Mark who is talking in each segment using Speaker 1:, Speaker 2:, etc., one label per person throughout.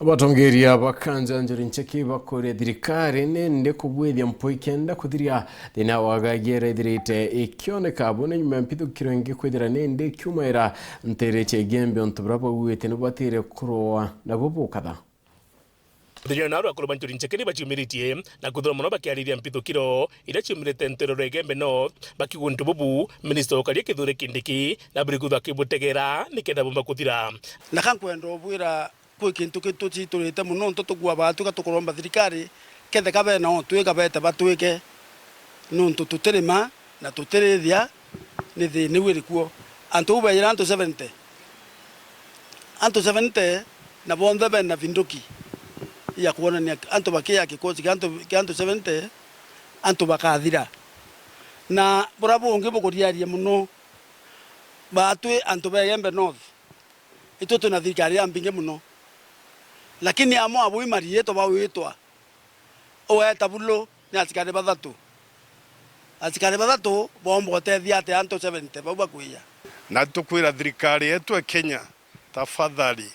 Speaker 1: Abatongeria bakanjanjura incheki bakore thirikari nende kubwithia mpoi kenda kuthiria thina wagagiera ithirite ikioneka abone nyuma mpithukiro ingi kwithira nende kiumaira ntereche gembe ontubra bawite nibatire kuroa na bubukatha
Speaker 2: Thirina na rwa kurubanjura incheki bachumiritie na kuthura muno bakiariria mpithukiro ira chumirite nterero gembe north bakiguntu bubu minister okaria kithure kindiki na burigutha kibutegera nikenda bomba kuthira
Speaker 3: na kankwenda obwira kwi kintu tuturite muno tutugwa batu gatukoromba thirikari kethe kabe no twika bete batwike nuntu tutirima na tutirithia ni thini wirikuo antu ubeyira antu 70 na bonthe bena vinduki ya kuona ni antu bakia kikosi kantu 70 antu bakathira na burabu ungi bukuriaria muno batwe antu begembe north itutu na thirikari ya mbinge muno lakini amo abui marieto bawitwa oeta bulo ni asikare bathatu bombo tethia ate antu 70 bauba kuia
Speaker 4: na tukwira thirikari yetu Kenya tafadhali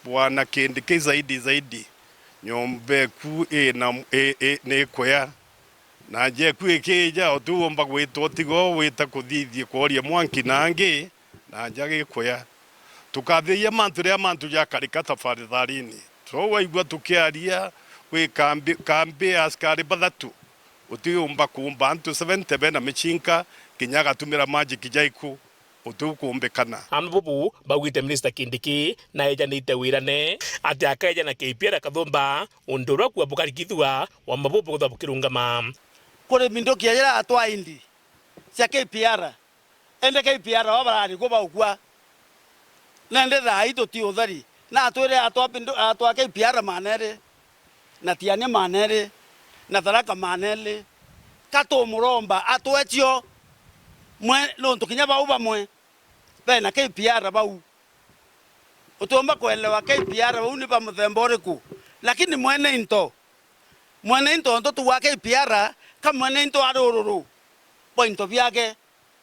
Speaker 4: bwana kindiki zaidi nyombe ku ne koya na je ku ikija otuomba gwitwo tigo wita kuthithie koria mwanki nangi na njage koya tukathia mantu ya karika tafadhalini so waigwa tukiaria we kambi askari bathatu utiumba kumba antu 70 bena michinka kinyaga tumira maji kijaiku utukumbekana
Speaker 2: ambubu bawite minister kindiki na ejanite wirane ati akaja na KPR kathomba undurwa kwa bukarikithwa wa mabubu kuthabukirungama
Speaker 3: kore mindoki yera atwa indi cia KPR ende KPR wabarari kuba ukwa nende thai tuti uthari na atwire atwa KPR manere na tiane manere na tharaka manele kato muromba atwetio mwe lonto kinya bauba mwe bena KPR bau utomba kuelewa KPR bau ni bamuthemboriku lakini mwene into ndo tuwa KPR kama mwene into arururu pointo byake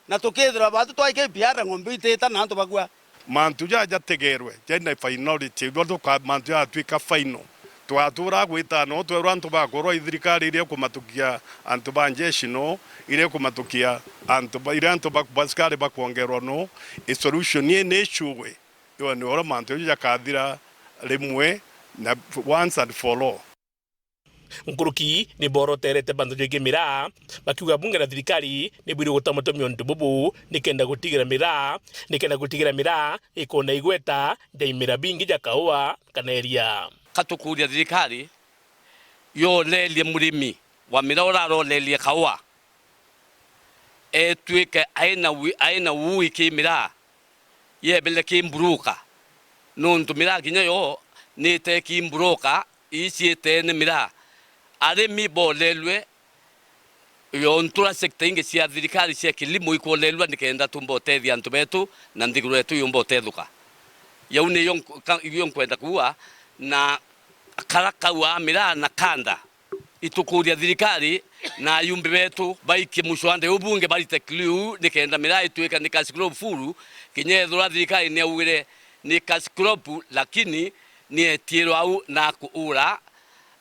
Speaker 3: na tukethira batu twa KPR ngombe iteta na antu bagwa
Speaker 4: mantu jategerwe jena finality bodo ka mantu atwika final twatura gwita no twera antu bakoro ithirikari ile kumatukia antu banjeshi no ile kumatukia antu baskari bakuongerwa no a solution ye neshuwe yo ni ora mantu jakathira rimwe na once and for all
Speaker 2: nkuruki ni boro terete bandu jogemira bakiuga bunge na thirikari ni bwiri gutamotomio ntububu nikenda gutigira mira ikona igweta ndaimira bingi jakaua kaneria
Speaker 5: katukuria thirikari yo lelie murimi wa mira ro lelie kaua etwike aina wiki mira ye bele kimburuka nuntu mira ginya yo ni te kimburuka isi te ne mira aremi bolelwe yo ntura sekta inge cia thirikari cia kilimo ikolelwa nikenda tumbotethia antu betu na ndiguru yetu yombotethuka yaune yon kwenda kuwa na karaka wa mira na kanda itukuria thirikari na yumbe betu baiki mushwande ubunge bali tekliu nikenda mira itweka nikasikro furu kinyethura thirikari ne uwire nikasikro lakini ni etiro au na kuura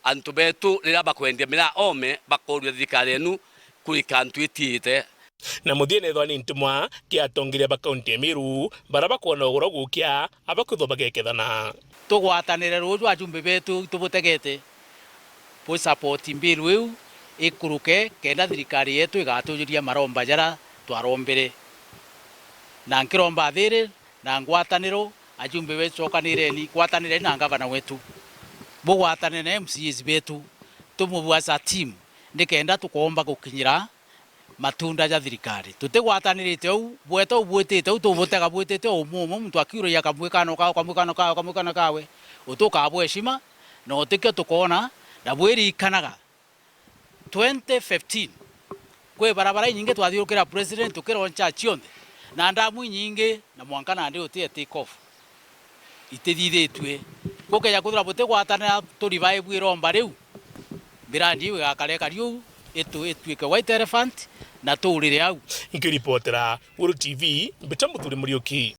Speaker 5: antu betu rira bakwendia mira ome bakoria thirikari enu kurika antu itite
Speaker 2: na muthiene thwani ntumwa kiatongiria bakaunti emiru baraba kuona ugoro gukia abakutho bagekethana
Speaker 6: tugwatanire ruju ajumbe betu tubutegete po support bill eu ikuruke kenda thirikari yetu igatujuria maromba jara twarombere na nkiromba thire na ngwataniro ajumbe betu cokanire ni gwatanire na gavana wetu bugwatanire MCs betu tumubwasa team ndikenda tukomba gukinyira matunda ja thirikari tutigwatanirite au bweto bwetete au tubutega bwetete o mumu mtu akiro ya kamwekano kawe utoka abo heshima na otike tukona na bweri ikanaga 2015 kwe barabara nyingi twathiukira president tukironcha chionde na ndamu nyingi na mwankana ndi utie take off itithithitwe kukeya kuthura butigwatanira turivae bwiromba riu birandi gakareka riu etwike white elephant na tuurire au
Speaker 2: ikiripotera World TV mbitambuthuri Muriuki.